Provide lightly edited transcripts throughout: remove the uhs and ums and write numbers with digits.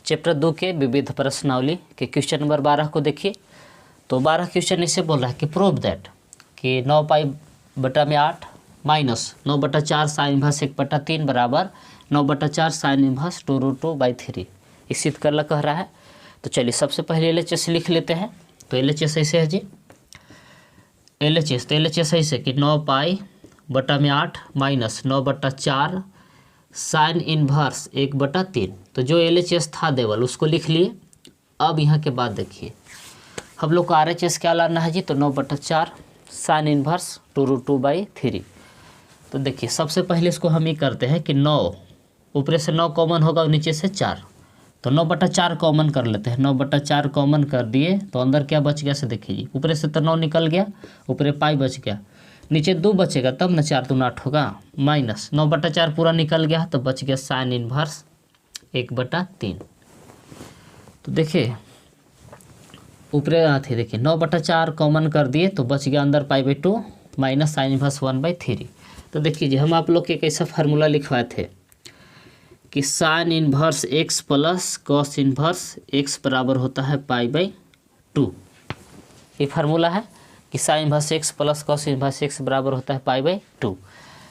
Chapter 2 के विविध प्रश्नावली के क्वेश्चन नंबर 12 को देखिए। तो 12 क्वेश्चन इसे बोल रहा है कि प्रूव दैट कि 9 पाई बटा में 8 माइनस 9/4 साइन इनवर्स 1/3 बराबर 9/4 साइन इनवर्स 2√2/3 इस सिद्ध करना कह रहा है। तो चलिए सबसे पहले LHS लिख लेते हैं। तो LHS ऐसे है जी, LHS ऐसे कि 9 पाई बटा में 8 माइनस 9/4 साइन इनवर्स 1/3। तो जो LHS था देवल उसको लिख लिए। अब यहाँ के बाद देखिए हम लोग को RHS क्या लाना है जी, तो 9/4 साइन इनवर्स 2√2/3। तो देखिए सबसे पहले इसको हम ये करते हैं कि 9 ऊपर से 9 कॉमन होगा और नीचे से 4, तो 9/4 कॉमन कर लेते हैं। 9/4 कॉमन कर दिए तो अंदर क्या बच गया से देखिए जी, ऊपर से तो 9 निकल गया, ऊपर पाई बच गया, नीचे 2 बचेगा तब ना 4 दूना 8 होगा, माइनस 9/4 पूरा निकल गया तो बच गया साइन इनवर्स 1/3। तो देखिए ऊपर थे देखिए 9/4 कॉमन कर दिए तो बच गया अंदर π/2 माइनस साइन इनवर्स 1/3। तो देखिए जी हम आप लोग के कैसा फार्मूला लिखवाए थे कि sine inverse x plus cos inverse x बराबर होता है π/2। ये फार्मूला है कि sine inverse x plus cos inverse x बराबर होता है π/2।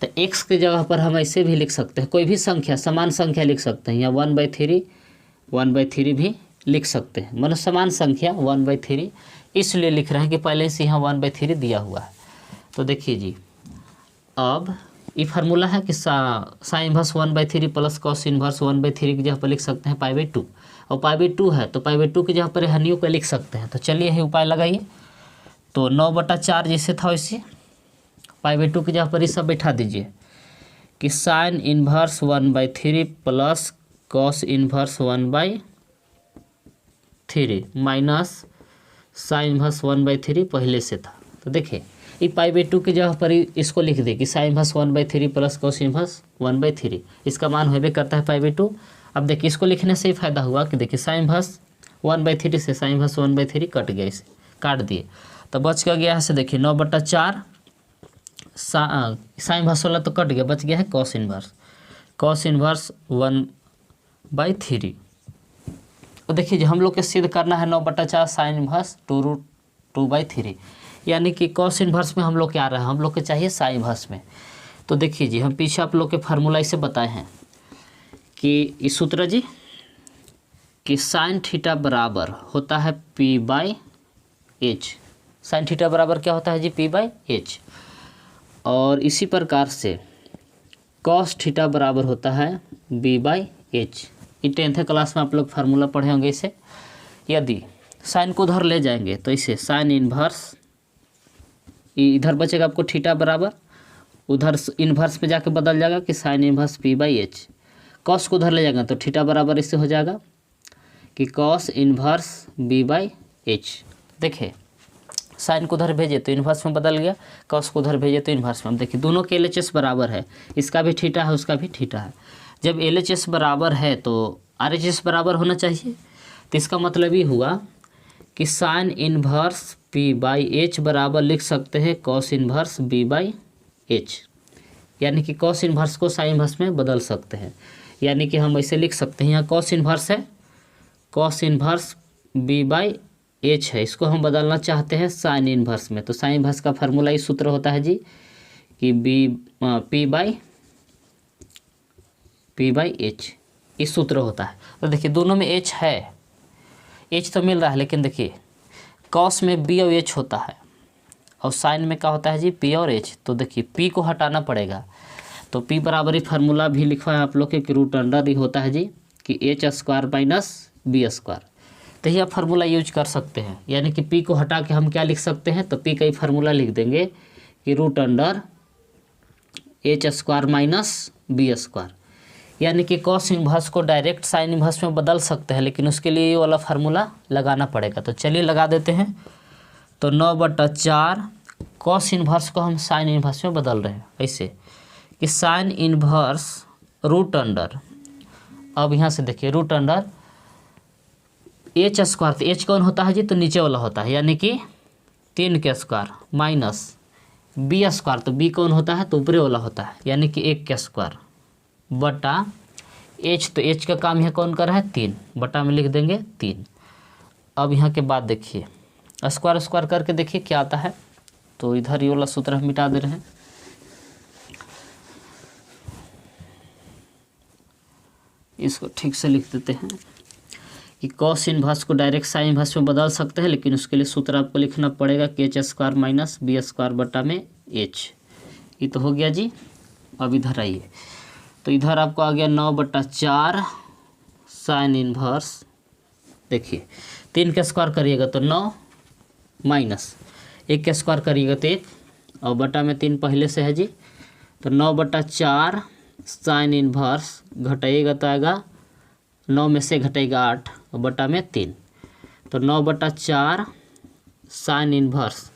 तो x की जगह पर हम ऐसे भी लिख सकते हैं, कोई भी संख्या समान संख्या लिख सकते हैं, या 1/3 भी लिख सकते हैं, मतलब समान संख्या 1/3 इसलिए लिख रहे हैं कि पहले से यहाँ 1/3 दिया हुआ है। तो देखिए जी अब ये फार्मूला है कि sine inverse 1/3 plus cos inverse 1/3 की जगह पर लिख सकते हैं π/2, और π/2 है तो π/2 की जगह पर हनियों को लिख सकते हैं। तो चलिए यही उपाय लगाइए। तो 9/4 जैसे था वैसे π/2 की जगह पर ये सब बैठा दीजिए कि sine inverse 1/3 plus cos inverse 1/3 minus sine inverse 1/3 पहले से था। तो देखिए ये π/2 की जगह पर इसको लिख दे कि sine inverse 1/3 plus cos inverse 1/3, इसका मान होबे करता है π/2। अब देखिए इसको लिखने से ही फायदा हुआ कि देखिए साइन इनवर्स 1/3 से साइन इनवर्स 1/3 कट गया, इसे काट दिए तो बच का गया है से देखिए 9/4 साइन इनवर्स वाला तो कट गया, बच गया है कॉस इनवर्स 1/3। तो देखिए जी हम लोग के सिद्ध करना है 9/4 साइन इनवर्स 2√2/3, यानी कि कॉस इनवर्स में हम लोग क्या आ रहा है, हम लोग के चाहिए साइन इनवर्स में। तो देखिए जी हम पीछे आप लोग के फार्मूला इसे बताए हैं कि इस सूत्र जी कि साइन थीटा बराबर होता है p/h। साइन थीटा बराबर क्या होता है जी, p/h। और इसी प्रकार से कॉस थीटा बराबर होता है b/h। ये 10th क्लास में आप लोग फार्मूला पढ़े होंगे इसे। यदि साइन को उधर ले जाएंगे तो इसे साइन इनवर्स, इधर बचेगा आपको थीटा बराबर, उधर इन्वर्स पे जाके बदल जाएगा कि साइन इनवर्स p/h। कॉस को उधर ले जाएगा तो थीटा बराबर इससे हो जाएगा कि कॉस इनवर्स b/h। देखिए साइन को उधर भेजे तो इन्वर्स में बदल गया, कॉस को उधर भेजे तो इन्वर्स में। देखिए दोनों के LHS बराबर है, इसका भी थीटा है उसका भी थीटा है। जब LHS बराबर है तो RHS बराबर होना चाहिए। तो इसका मतलब ये हुआ कि साइन इनवर्स p/h बराबर लिख सकते हैं कॉस इनवर्स b/h, यानी कि कॉस इनवर्स को साइन इनवर्स में बदल सकते हैं। यानी कि हम ऐसे लिख सकते हैं, यहाँ कॉस इनवर्स है, कॉस इनवर्स b/h है, इसको हम बदलना चाहते हैं साइन इनवर्स में। तो साइन इनवर्स का फार्मूला इस सूत्र होता है जी कि p/h इस सूत्र होता है। तो देखिए दोनों में h है, h तो मिल रहा है, लेकिन देखिए कॉस में b और h होता है और साइन में क्या होता है जी, p और h। तो देखिए p को हटाना पड़ेगा, तो p बराबर ही फार्मूला भी लिखा है आप लोग के कि √अंडर होता है जी कि h² माइनस b²। तो ये आप फार्मूला यूज कर सकते हैं, यानी कि p को हटा के हम क्या लिख सकते हैं, तो p का ही फार्मूला लिख देंगे कि √h² माइनस b², यानी कि कॉस इनवर्स को डायरेक्ट साइन इनवर्स में बदल सकते हैं, लेकिन उसके लिए ये वाला फार्मूला लगाना पड़ेगा। तो चलिए लगा देते हैं। तो 9/4 कॉस इनवर्स को हम साइन इनवर्स में बदल रहे हैं ऐसे कि साइन इनवर्स √अंडर, अब यहाँ से देखिए √अंडर h², तो h कौन होता है जी, तो नीचे वाला होता है, यानी कि 3 के स्क्वायर माइनस b², तो b कौन होता है, तो ऊपरे वाला होता है, यानी कि 1 के स्क्वायर बटा एच, तो एच का काम यहाँ कौन कर रहा है 3, बटा में लिख देंगे 3। अब यहाँ के बाद देखिए स्क्वायर स्क्वायर करके देखिए क्या आता है। तो इधर ये वाला सूत्र हम मिटा दे रहे हैं। इसको ठीक से लिख देते हैं कि कॉस इनवर्स को डायरेक्ट साइन इनवर्स में बदल सकते हैं, लेकिन उसके लिए सूत्र आपको लिखना पड़ेगा कि H square minus B square बटा में एच। ये तो हो गया जी। अब इधर आइए, तो इधर आपको आ गया 9/4 साइन इनवर्स। देखिए 3 का स्क्वायर करिएगा तो 9 माइनस 1 का स्क्वायर करिएगा तो 1 और बटा में 3 पहले से है जी। तो 9/4 साइन इनवर्स घटाइएगा तो आएगा 9 में से घटेगा 8 और बटा में 3। तो 9/4 साइन इनवर्स।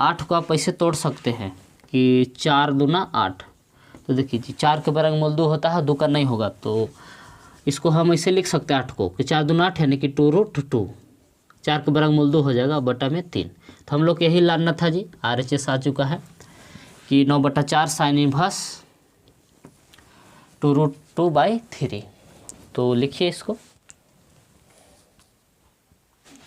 8 को आप ऐसे तोड़ सकते हैं कि 4 दूना 8। तो देखिए जी 4 के वर्गमूल 2 होता है, 2 का नहीं होगा, तो इसको हम ऐसे लिख सकते हैं 8 को कि 4 दूना 8 यानी कि 2√2। 4 के वर्गमूल 2 हो जाएगा बटा में 3। तो हम लोग यही लाना था जी। RHS आ चुका है कि 9/4 साइन इनवर्स 2√2/3। तो लिखिए इसको।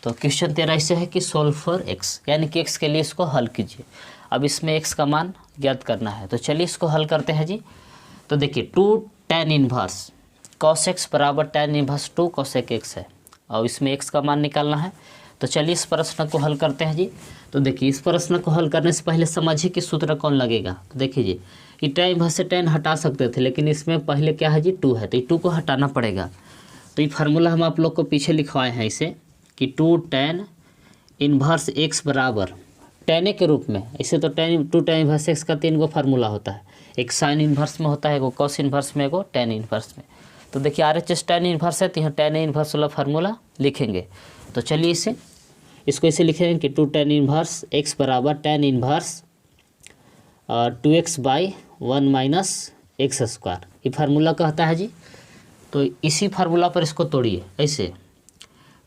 तो क्वेश्चन 13 ऐसे है कि सोल्व फॉर x, यानी कि x के लिए इसको हल कीजिए। अब इसमें x का मान ज्ञात करना है, तो चलिए इसको हल करते हैं जी। तो देखिए 2 tan इनवर्स cos x बराबर tan इनवर्स 2 cosec x है और इसमें x का मान निकालना है। तो चलिए इस प्रश्न को हल करते हैं जी। तो देखिए इस प्रश्न को हल करने से पहले समझिए कि सूत्र कौन लगेगा। तो देखिए जी ये tan इनवर्स से tan हटा सकते थे, लेकिन इसमें पहले क्या है जी 2 है, तो ये 2 को हटाना पड़ेगा। तो ये फार्मूला हम आप लोग को पीछे लिखवाए हैं इसे कि 2 tan इनवर्स x बराबर tan a के रूप में। इसे तो 2 tan इनवर्स x का 3 गो फार्मूला होता है, एक साइन इनवर्स में होता है, एगो कॉस इनवर्स में, एगो tan इनवर्स में। तो देखिए RHS tan इनवर्स है, तो यहाँ tan इनवर्स वाला फार्मूला लिखेंगे। तो चलिए इसको इसे लिखेंगे कि 2 tan इनवर्स x बराबर tan inverse 2x/1 minus x square. ये फार्मूला कहता है जी। तो इसी फार्मूला पर इसको तोड़िए ऐसे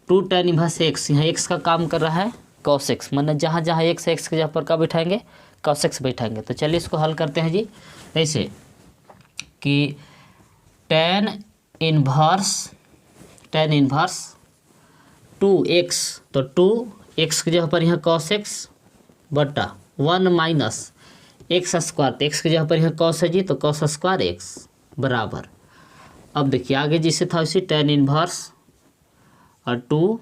2 tan इनवर्स x, यहाँ x का काम कर रहा है cos x, मतलब जहाँ जहाँ x है x के जगह पर क्या बैठाएंगे cos x बैठाएंगे। तो चलिए इसको हल करते हैं जी ऐसे कि tan इनवर्स 2x, तो 2x की जगह पर यहाँ cos x बटा 1 माइनस एक्स स्क्वायर, तो x की जगह पर यहाँ cos है जी, तो cos स्क्वायर x बराबर। अब देखिए आगे जिसे था उसी tan इनवर्स और 2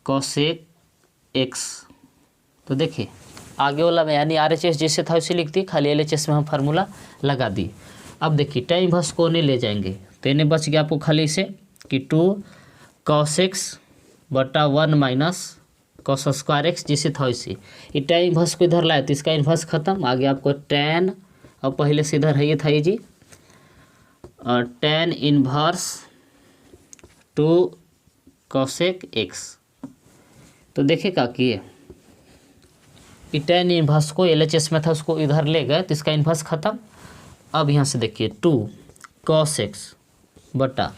cosec x। तो देखिए आगे वाला में यानी RHS जैसे था उसे लिख दी, खाली LHS में हम फार्मूला लगा दी। अब देखिए tan इनवर्स को नहीं ले जाएंगे, तो इन्हें बच गया आपको खाली से कि 2 cos x बटा 1 माइनस cos स्क्वायर x जिसे था उसी। ये tan इनवर्स को इधर लाए तो इसका इनवर्स खत्म, आगे आपको tan और पहले से इधर है ये था ये जी tan इनवर्स 2 cosec x। तो देखिएगा कि ये tan इनवर्स को LHS में था उसको इधर ले गए तो इसका इनवर्स खत्म। अब यहाँ से देखिए 2 cos x बटा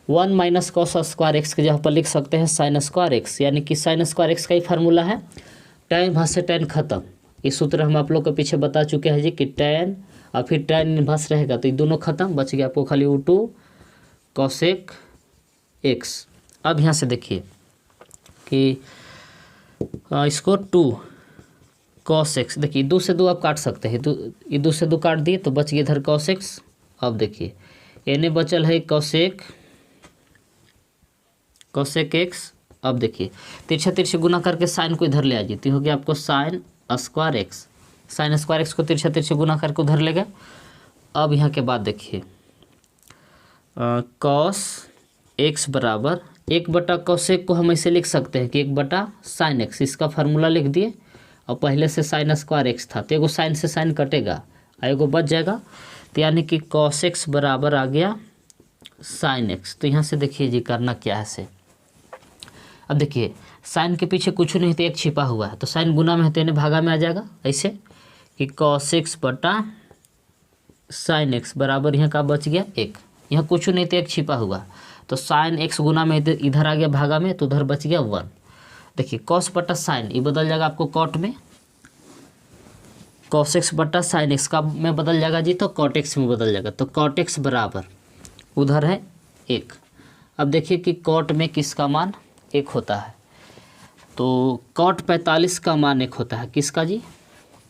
1 माइनस cos स्क्वायर x के जगह पर लिख सकते हैं sin स्क्वायर x, यानी कि sin स्क्वायर x का ही फार्मूला है। tan इनवर्स से tan खत्म, ये सूत्र हम आप लोग को पीछे बता चुके हैं जी कि tan और फिर tan इनवर्स रहेगा, तो ये दोनों खत्म, बच गया आपको खाली 2 cosec x। अब यहाँ से देखिए कि इसको 2 cos x, देखिए 2 से 2 आप काट सकते हैं, ये 2 से 2 काट दिए तो बच गया इधर cos x। अब देखिए एने बचल है cosec x। अब देखिए तिरछा तिरछे गुना करके साइन को इधर ले आ जाती हो गया आपको sin square x। sin square x को तिरछा तिरछे गुना करके उधर ले गए। अब यहाँ के बाद देखिए cos x बराबर 1/cosec को हम ऐसे लिख सकते हैं कि 1/sin x, इसका फार्मूला लिख दिए और पहले से sin स्क्वायर x था तो एगो साइन से साइन कटेगा और एगो बच जाएगा, तो यानी कि cos x बराबर आ गया sin x। तो यहाँ से देखिए जी करना क्या है से। अब देखिए साइन के पीछे कुछ नहीं तो एक छिपा हुआ है, तो साइन गुना में है तो इन्हें भागा में आ जाएगा ऐसे कि cos x बटा sin x बराबर यहाँ का बच गया 1, यहाँ कुछ नहीं तो एक छिपा हुआ, तो sin x गुना में इधर आ गया भागा में तो उधर बच गया 1। देखिए cos बटा साइन ये बदल जाएगा आपको cot में, कॉस एक्स बटा साइन एक्स का में बदल जाएगा जी, तो कॉट एक्स में बदल जाएगा। तो कॉट एक्स बराबर उधर है 1। अब देखिए कि कॉट में किसका मान 1 होता है, तो कॉट 45 का मान 1 होता है। किसका जी?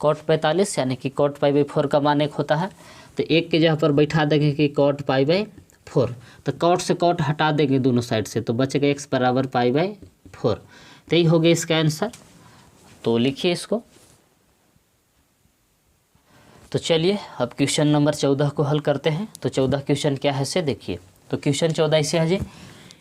कॉट 45 यानी कि कॉट पाई बाई 4 का मान 1 होता है। तो 1 के जगह पर बैठा देंगे कि कॉट पाई बाई 4, तो कॉट से कॉट हटा देंगे दोनों साइड से, तो बचेगा x बराबर पाई बाई 4। तो यही हो गया इसका आंसर। तो लिखिए इसको। तो चलिए अब क्वेश्चन नंबर 14 को हल करते हैं। तो 14 क्वेश्चन क्या है से देखिए। तो क्वेश्चन 14 ऐसे है जी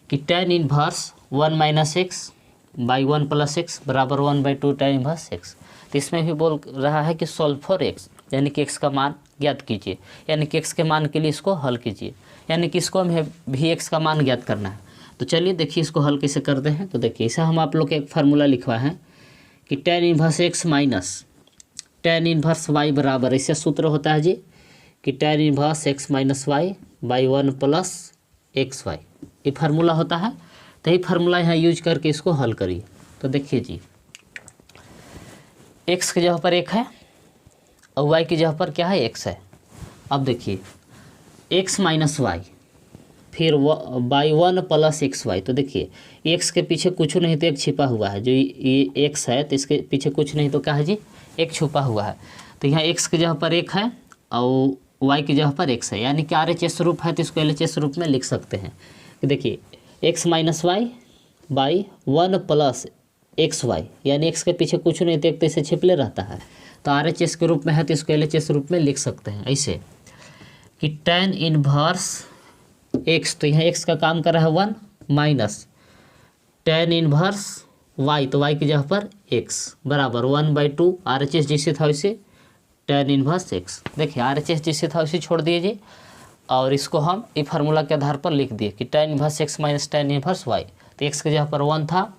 कि tan inverse 1 minus x by 1 plus x बराबर 1/2 tan इनवर्स एक्स। तो इसमें भी बोल रहा है कि सॉल्व फॉर एक्स, यानी कि एक्स का मान ज्ञात कीजिए, यानी कि एक्स के मान के लिए इसको हल कीजिए, यानी कि इसको हमें भी एक्स का मान ज्ञात करना है। तो चलिए देखिए इसको हल कैसे करते हैं। तो देखिए ऐसा हम आप लोग के एक फार्मूला लिखवा है कि tan inverse X minus tan inverse Y बराबर, ऐसे सूत्र होता है जी कि tan inverse X minus Y by 1 plus X Y, ये फार्मूला होता है। तो ये फार्मूला यहाँ यूज करके इसको हल करिए। तो देखिए जी एक्स की जगह पर 1 है और वाई की जगह पर क्या है, एक्स है। अब देखिए एक्स माइनस वाई फिर बाई 1 प्लस एक्स वाई। तो देखिए एक्स के पीछे कुछ नहीं तो एक छिपा हुआ है, जो ये एक्स है तो इसके पीछे कुछ नहीं तो क्या है जी, एक छुपा हुआ है। तो यहाँ एक्स की जगह पर 1 है और वाई की जगह पर एक्स है, यानी कि RHS रूप है तो इसको LHS रूप में लिख सकते हैं। कि देखिए X minus Y by 1 plus X Y, यानी एक्स के पीछे कुछ नहीं तो एक तो इसे छिपले रहता है, तो RHS के रूप में है तो इसको LHS रूप में लिख सकते हैं ऐसे कि tan इनवर्स एक्स, तो यहाँ एक्स का काम कर रहा है 1 माइनस tan इनवर्स वाई, तो वाई की जगह पर एक्स बराबर 1/2 RHS जैसे था वैसे tan इनवर्स एक्स। देखिए RHS जैसे था वैसे छोड़ दीजिए और इसको हम ये फार्मूला के आधार पर लिख दिए कि tan inverse X minus tan inverse Y. तो एक्स की जगह पर 1 था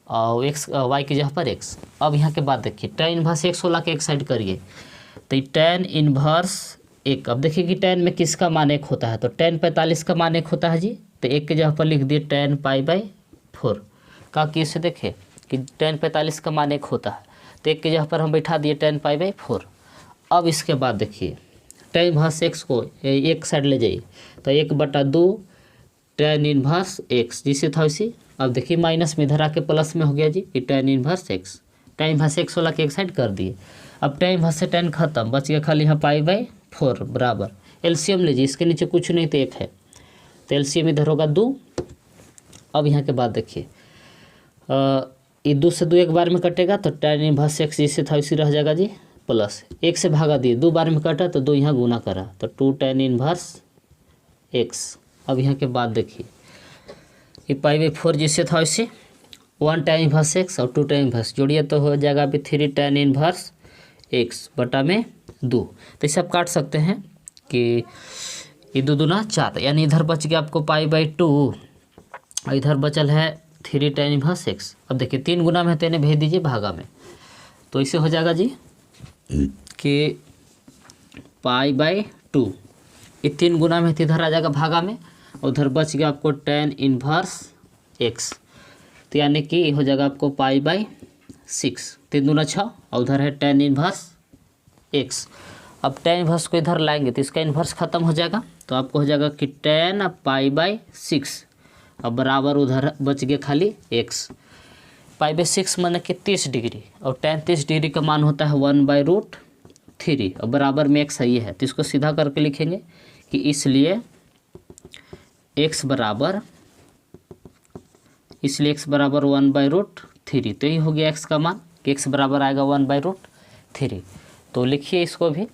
और एक्स वाई की जगह पर एक्स। अब यहाँ के बाद देखिए tan इनवर्स एक्स वाला के एक साइड करिए, तो tan इनवर्स 1। अब देखिए कि tan में किसका मान 1 होता है, तो tan 45 का मान 1 होता है जी। तो 1 की जगह पर लिख दिए tan पाई बाई 4 का, कि इसे देखें कि tan 45 का मान 1 होता है, तो 1 की जगह पर हम बैठा दिए tan पाई बाई 4। अब इसके बाद देखिए tan इनवर्स एक्स को एक साइड ले जाइए, तो 1/2 tan इनवर्स एक्स जिसे था वैसे। अब देखिए माइनस में इधर आके प्लस में हो गया जी कि tan inverse x, tan inverse x वाला के एक साइड कर दिए। अब tan इनवर्स से tan खत्म, बच गया खाली यहाँ पाई बाई 4 बराबर LCM लीजिए, इसके नीचे कुछ नहीं तो 1 है, तो LCM इधर होगा 2। अब यहाँ के बाद देखिए ये 2 से 2 एक बार में कटेगा, तो tan इनवर्स एक्स जैसे था वैसे रह जाएगा जी, प्लस 1 से भागा दिए, 2 बार में कटा तो 2 यहाँ गुना करा, तो 2 tan इनवर्स एक्स। अब यहाँ के बाद देखिए ये पाई बाई 4 जैसे था वैसे 1 tan इनवर्स एक्स और 2 tan इनवर्स जोड़िए तो हो जाएगा अभी 3 tan इनवर्स एक्स बटा में 2। तो इसे आप काट सकते हैं कि ये 2 दूना 4, यानी इधर बच गया आपको पाई बाई 2 और इधर बचल है 3 tan इनवर्स एक्स। अब देखिए 3 गुना में तो इन्हें भेज दीजिए भागा में, तो इसे हो जाएगा जी कि पाई बाई 2, ये 3 गुना में तो इधर आ जाएगा भागा में, उधर बच गया आपको tan इनवर्स एक्स, तो यानी कि हो जाएगा आपको पाई बाई 6, 3 दूना 6 और उधर है tan इनवर्स एक्स। अब tan इनवर्स को इधर लाएंगे तो इसका इन्वर्स खत्म हो जाएगा, तो आपको हो जाएगा कि tan पाई बाई 6 अब बराबर उधर बच गया खाली x। पाई बाई 6 माने कि 30 डिग्री और tan 30 डिग्री का मान होता है 1/√3 और बराबर में x सही है, तो इसको सीधा करके लिखेंगे कि इसलिए x बराबर 1/√3। तो ये हो गया x का मान कि x बराबर आएगा 1/√3। तो लिखिए इसको भी